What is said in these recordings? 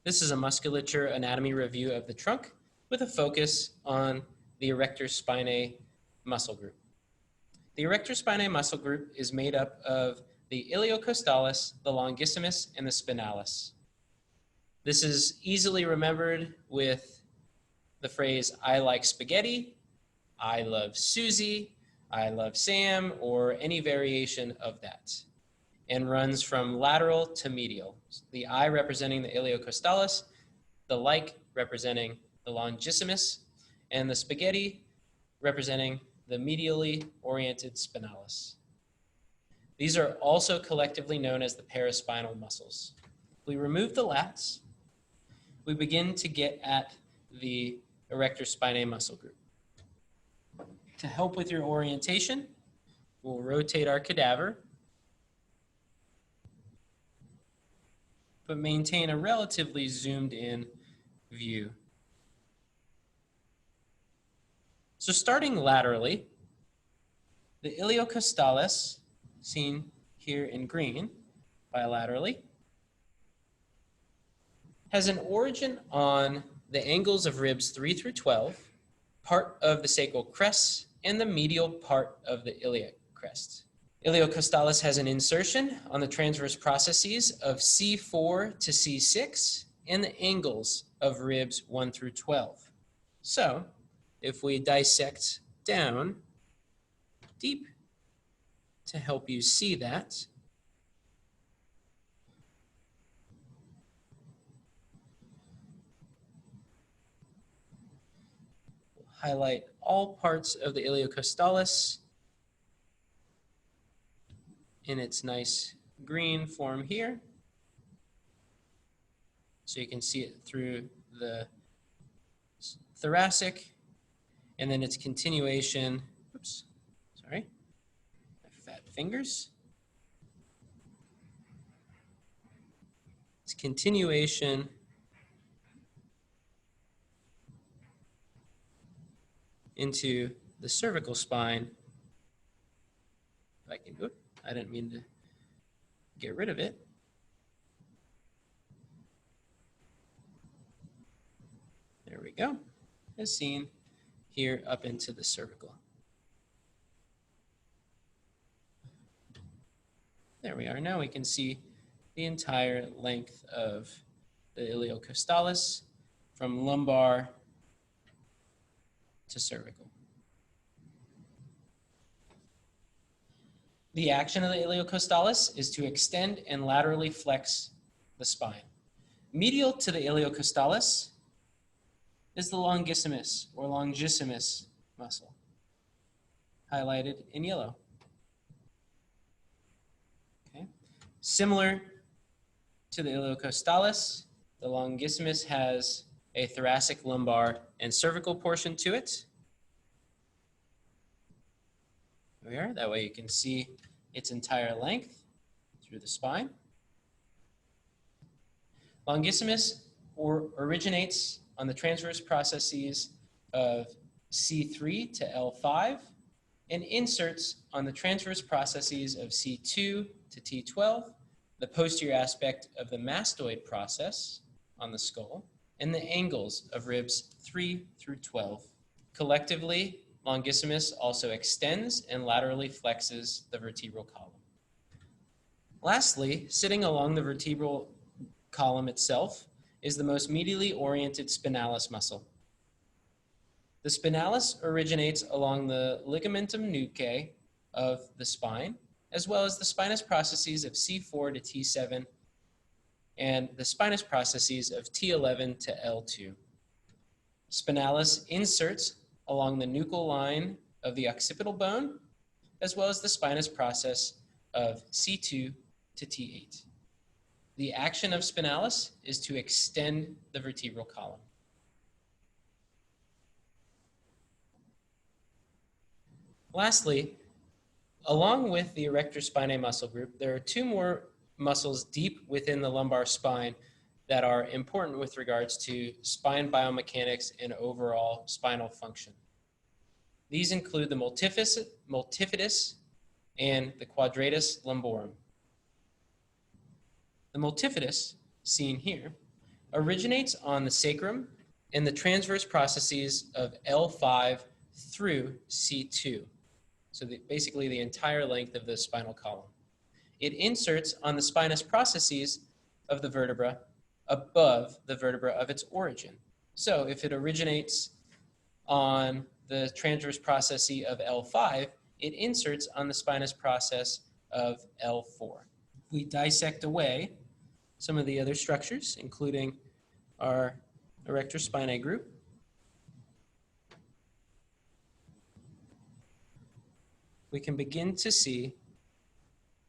This is a musculature anatomy review of the trunk with a focus on the erector spinae muscle group. The erector spinae muscle group is made up of the iliocostalis, the longissimus, and the spinalis. This is easily remembered with the phrase, I like spaghetti, I love Susie, I love Sam, or any variation of that, and runs from lateral to medial. The I representing the iliocostalis, the like representing the longissimus, and the spaghetti representing the medially oriented spinalis. These are also collectively known as the paraspinal muscles. If we remove the lats, we begin to get at the erector spinae muscle group. To help with your orientation, we'll rotate our cadaver, but maintain a relatively zoomed in view. So starting laterally, the iliocostalis, seen here in green bilaterally, has an origin on the angles of ribs 3 through 12, part of the sacral crest, and the medial part of the iliac crest. Iliocostalis has an insertion on the transverse processes of C4 to C6 and the angles of ribs 1 through 12. So, if we dissect down deep to help you see that, we'll highlight all parts of the iliocostalis in its nice green form here. So you can see it through the thoracic, and then its continuation, oops, sorry, my fat fingers. Its continuation into the cervical spine. If I can, oops, I didn't mean to get rid of it. There we go, as seen here up into the cervical. There we are. Now we can see the entire length of the iliocostalis from lumbar to cervical. The action of the iliocostalis is to extend and laterally flex the spine. Medial to the iliocostalis is the longissimus or longissimus muscle, highlighted in yellow. Okay. Similar to the iliocostalis, the longissimus has a thoracic, lumbar, and cervical portion to it. There we are. That way you can see its entire length through the spine. Longissimus originates on the transverse processes of C3 to L5 and inserts on the transverse processes of C2 to T12, the posterior aspect of the mastoid process on the skull, and the angles of ribs 3 through 12. Collectively, longissimus also extends and laterally flexes the vertebral column. Lastly, sitting along the vertebral column itself is the most medially oriented spinalis muscle. The spinalis originates along the ligamentum nuchae of the spine, as well as the spinous processes of C4 to T7 and the spinous processes of T11 to L2. Spinalis inserts along the nuchal line of the occipital bone, as well as the spinous process of C2 to T8. The action of spinalis is to extend the vertebral column. Lastly, along with the erector spinae muscle group, there are two more muscles deep within the lumbar spine that are important with regards to spine biomechanics and overall spinal function. These include the multifidus and the quadratus lumborum. The multifidus, seen here, originates on the sacrum and the transverse processes of L5 through C2. So basically the entire length of the spinal column. It inserts on the spinous processes of the vertebra above the vertebra of its origin. So if it originates on the transverse processes of L5, it inserts on the spinous process of L4. We dissect away some of the other structures, including our erector spinae group. We can begin to see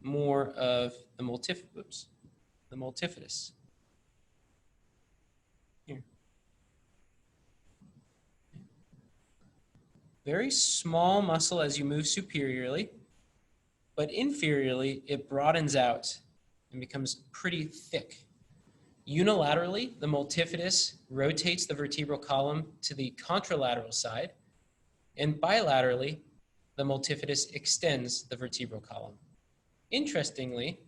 more of the multifidus. Here. Very small muscle as you move superiorly, but inferiorly it broadens out and becomes pretty thick. Unilaterally, the multifidus rotates the vertebral column to the contralateral side, and bilaterally, the multifidus extends the vertebral column. Interestingly,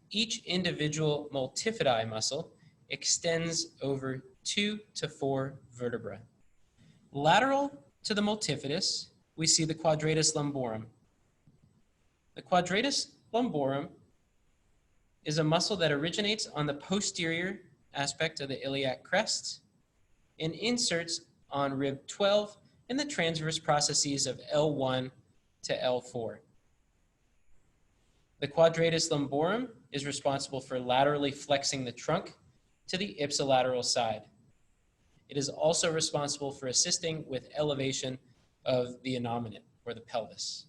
each individual multifidi muscle extends over 2 to 4 vertebrae. Lateral to the multifidus, we see the quadratus lumborum. The quadratus lumborum is a muscle that originates on the posterior aspect of the iliac crest and inserts on rib 12 in the transverse processes of L1 to L4. The quadratus lumborum is responsible for laterally flexing the trunk to the ipsilateral side. It is also responsible for assisting with elevation of the innominate, or the pelvis.